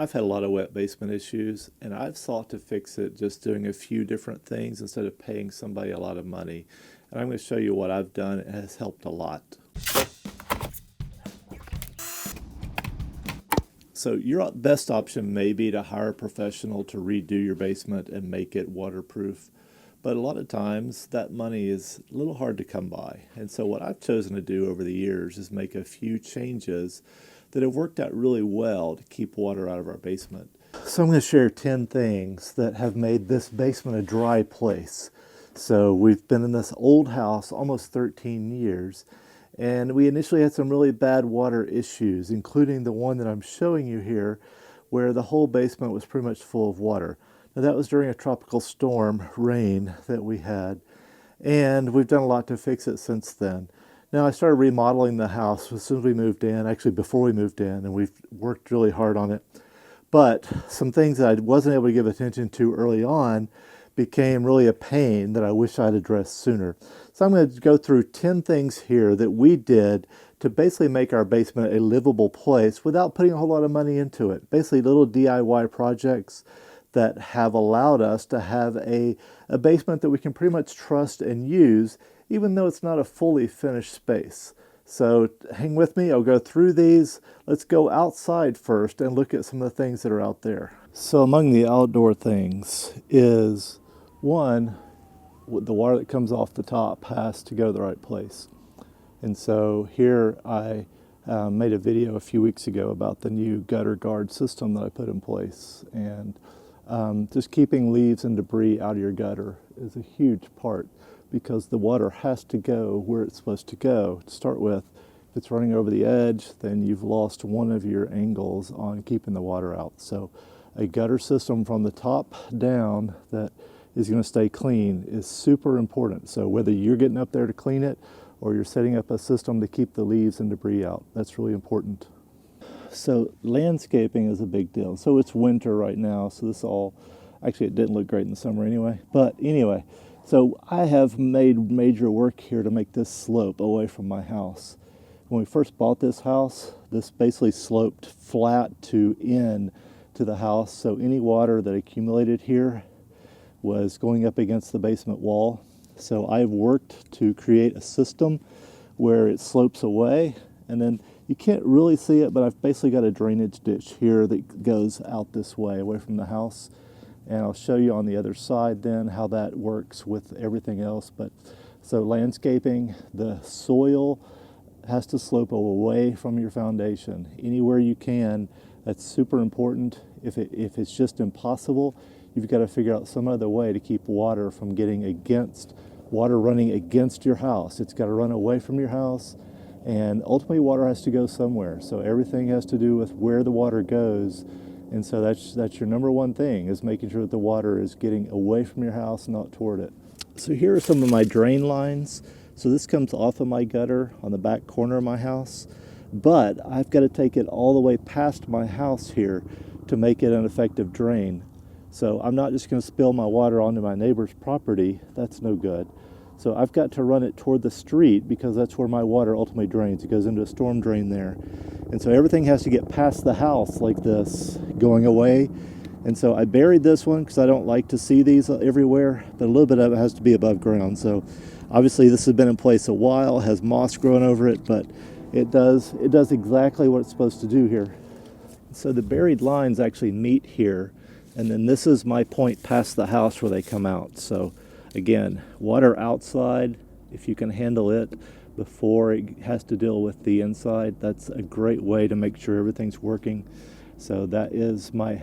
I've had a lot of wet basement issues, and I've sought to fix it just doing a few different things instead of paying somebody a lot of money. And I'm going to show you what I've done. It has helped a lot. So your best option may be to hire a professional to redo your basement and make it waterproof. But a lot of times that money is a little hard to come by. And so what I've chosen to do over the years is make a few changes that have worked out really well to keep water out of our basement. So I'm going to share 10 things that have made this basement a dry place. So we've been in this old house almost 13 years, and we initially had some really bad water issues, including the one that I'm showing you here, where the whole basement was pretty much full of water. Now that was during a tropical storm, rain, that we had, and we've done a lot to fix it since then. Now I started remodeling the house as soon as we moved in, actually before we moved in, and we've worked really hard on it. But some things that I wasn't able to give attention to early on became really a pain that I wish I'd addressed sooner. So I'm going to go through 10 things here that we did to basically make our basement a livable place without putting a whole lot of money into it. Basically little DIY projects that have allowed us to have a basement that we can pretty much trust and use, even though it's not a fully finished space. So hang with me, I'll go through these. Let's go outside first and look at some of the things that are out there. So among the outdoor things is, one, the water that comes off the top has to go to the right place. And so here I made a video a few weeks ago about the new gutter guard system that I put in place. And just keeping leaves and debris out of your gutter is a huge part, because the water has to go where it's supposed to go. To start with, if it's running over the edge, then you've lost one of your angles on keeping the water out. So a gutter system from the top down that is going to stay clean is super important. So whether you're getting up there to clean it or you're setting up a system to keep the leaves and debris out, that's really important. So landscaping is a big deal. So it's winter right now, so this all, actually it didn't look great in the summer anyway. But anyway, so I have made major work here to make this slope away from my house. When we first bought this house, this basically sloped flat to in to the house. So any water that accumulated here was going up against the basement wall. So I've worked to create a system where it slopes away, and then you can't really see it, but I've basically got a drainage ditch here that goes out this way, away from the house. And I'll show you on the other side then how that works with everything else. But so landscaping, the soil has to slope away from your foundation anywhere you can. That's super important. If it's just impossible, you've got to figure out some other way to keep water from getting against, water running against your house. It's got to run away from your house, and ultimately water has to go somewhere. So everything has to do with where the water goes. And so that's your number one thing, is making sure that the water is getting away from your house, not toward it. So here are some of my drain lines. So this comes off of my gutter on the back corner of my house, but I've got to take it all the way past my house here to make it an effective drain. So I'm not just going to spill my water onto my neighbor's property. That's no good. So I've got to run it toward the street, because that's where my water ultimately drains. It goes into a storm drain there. And so everything has to get past the house like this, going away. And so I buried this one because I don't like to see these everywhere, but a little bit of it has to be above ground. So obviously this has been in place a while, has moss growing over it, but it does exactly what it's supposed to do here. So the buried lines actually meet here, and then this is my point past the house where they come out. So again, water outside, if you can handle it before it has to deal with the inside, that's a great way to make sure everything's working. So that is my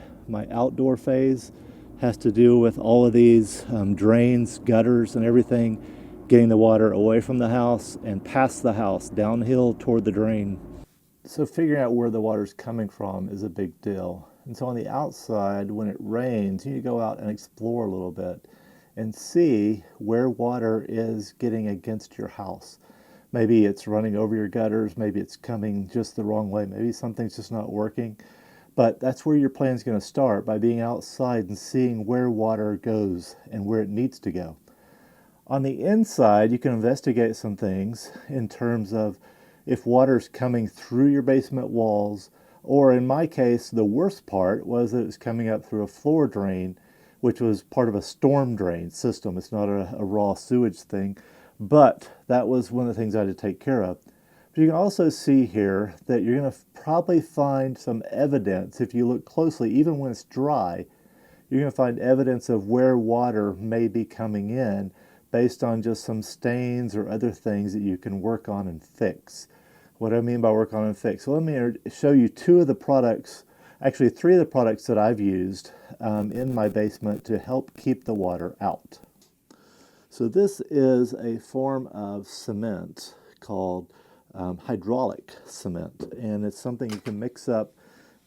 outdoor phase, has to do with all of these drains, gutters, and everything, getting the water away from the house and past the house, downhill toward the drain. So figuring out where the water's coming from is a big deal. And so on the outside, when it rains, you need to go out and explore a little bit and see where water is getting against your house. Maybe it's running over your gutters, maybe it's coming just the wrong way, maybe something's just not working. But that's where your plan's going to start, by being outside and seeing where water goes and where it needs to go. On the inside, you can investigate some things in terms of if water's coming through your basement walls Or in my case, the worst part was that it was coming up through a floor drain, which was part of a storm drain system. It's not a raw sewage thing, but that was one of the things I had to take care of. But you can also see here that you're going to probably find some evidence, if you look closely, even when it's dry, you're going to find evidence of where water may be coming in based on just some stains or other things that you can work on and fix. What do I mean by work on and fix? So let me show you two of the products, actually three of the products that I've used in my basement to help keep the water out. So this is a form of cement called hydraulic cement, and it's something you can mix up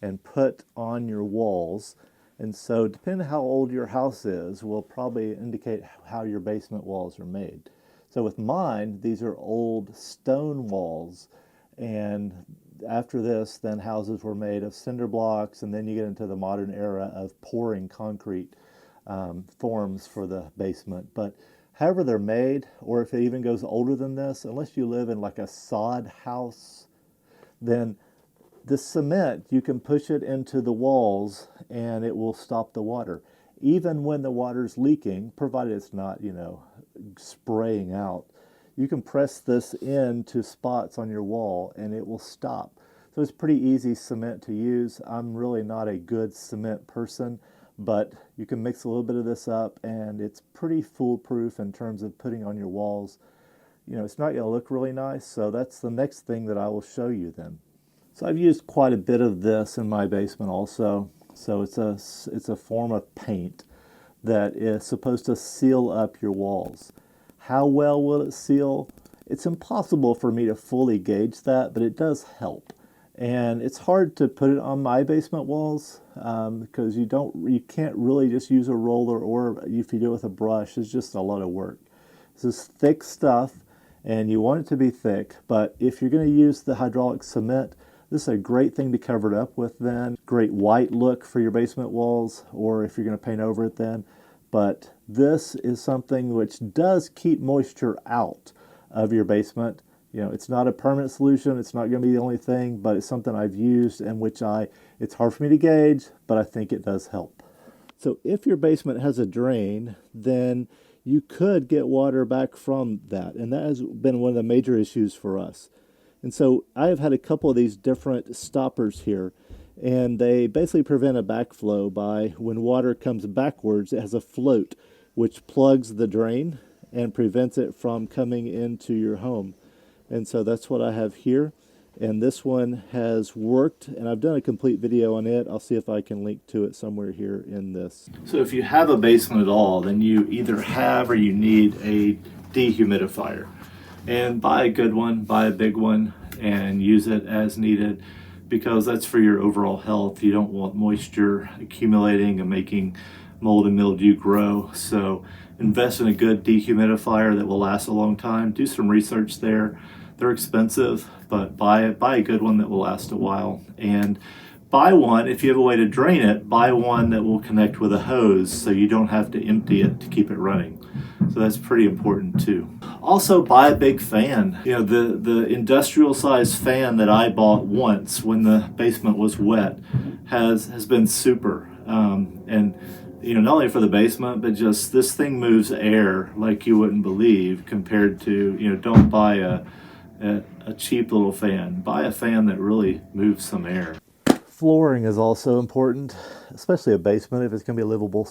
and put on your walls. And so depending on how old your house is will probably indicate how your basement walls are made. So with mine, these are old stone walls, and after this, then houses were made of cinder blocks, and then you get into the modern era of pouring concrete forms for the basement. But however they're made, or if it even goes older than this, unless you live in like a sod house, then this cement, you can push it into the walls and it will stop the water. Even when the water's leaking, provided it's not, spraying out, you can press this into spots on your wall and it will stop. So it's pretty easy cement to use. I'm really not a good cement person, but you can mix a little bit of this up and it's pretty foolproof in terms of putting on your walls. It's not going to look really nice, so that's the next thing that I will show you then. So I've used quite a bit of this in my basement also. So it's a form of paint that is supposed to seal up your walls. How well will it seal? It's impossible for me to fully gauge that, but it does help. And it's hard to put it on my basement walls because you can't really just use a roller, or if you do it with a brush, it's just a lot of work. This is thick stuff and you want it to be thick, but if you're going to use the hydraulic cement, this is a great thing to cover it up with then. Great white look for your basement walls, or if you're going to paint over it then. But this is something which does keep moisture out of your basement. It's not a permanent solution. It's not going to be the only thing, but it's something I've used and it's hard for me to gauge, but I think it does help. So if your basement has a drain, then you could get water back from that. And that has been one of the major issues for us. And so I have had a couple of these different stoppers here, and they basically prevent a backflow by when water comes backwards, it has a float which plugs the drain and prevents it from coming into your home. And so that's what I have here. And this one has worked, and I've done a complete video on it. I'll see if I can link to it somewhere here in this. So if you have a basement at all, then you either have or you need a dehumidifier. And buy a good one, buy a big one, and use it as needed, because that's for your overall health. You don't want moisture accumulating and making mold and mildew grow. So invest in a good dehumidifier that will last a long time. Do some research there. They're expensive, but buy a good one that will last a while. And buy one, if you have a way to drain it, buy one that will connect with a hose so you don't have to empty it to keep it running. So that's pretty important too. Also, buy a big fan. The industrial size fan that I bought once when the basement was wet has been super. And not only for the basement, but just this thing moves air like you wouldn't believe compared to, don't buy a cheap little fan. Buy a fan that really moves some air. Flooring is also important, especially a basement if it's going to be a livable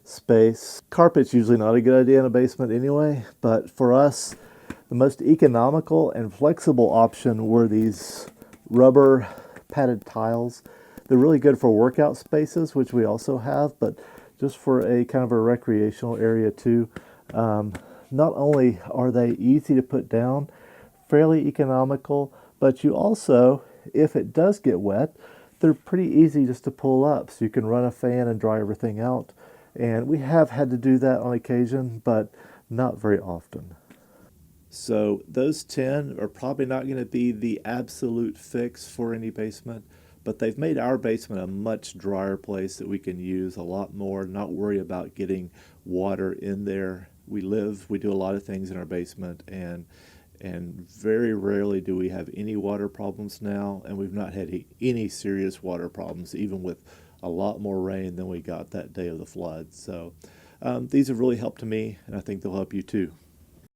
space. Carpet's usually not a good idea in a basement anyway, but for us, the most economical and flexible option were these rubber padded tiles. They're really good for workout spaces, which we also have, but just for a kind of a recreational area too. Not only are they easy to put down, fairly economical, but you also, if it does get wet, they're pretty easy just to pull up, so you can run a fan and dry everything out. And we have had to do that on occasion, but not very often. So those 10 are probably not going to be the absolute fix for any basement, but they've made our basement a much drier place that we can use a lot more, not worry about getting water in there. We do a lot of things in our basement, and and very rarely do we have any water problems now, and we've not had any serious water problems, even with a lot more rain than we got that day of the flood. So these have really helped me, and I think they'll help you too.